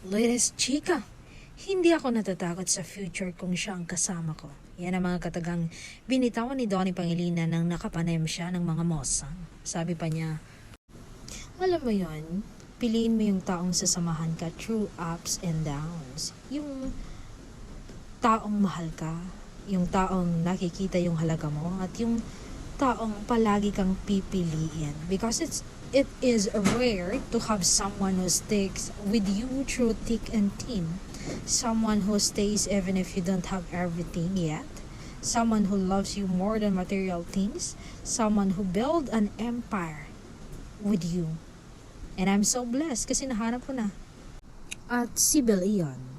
Latest chika, hindi ako natatakot sa future kung siya ang kasama ko. Yan ang mga katagang binitawan ni Donnie Pangilinan nang nakapanayam siya ng mga mosang. Sabi pa niya, alam mo yon, piliin mo yung taong sasamahan ka through ups and downs. Yung taong mahal ka, yung taong nakikita yung halaga mo, at yung taong palagi kang pipiliin. Because it is rare to have someone who sticks with you through thick and thin. Someone who stays even if you don't have everything yet. Someone who loves you more than material things. Someone who build an empire with you. And I'm so blessed kasi nahanap ko na. At si Bel Iyon.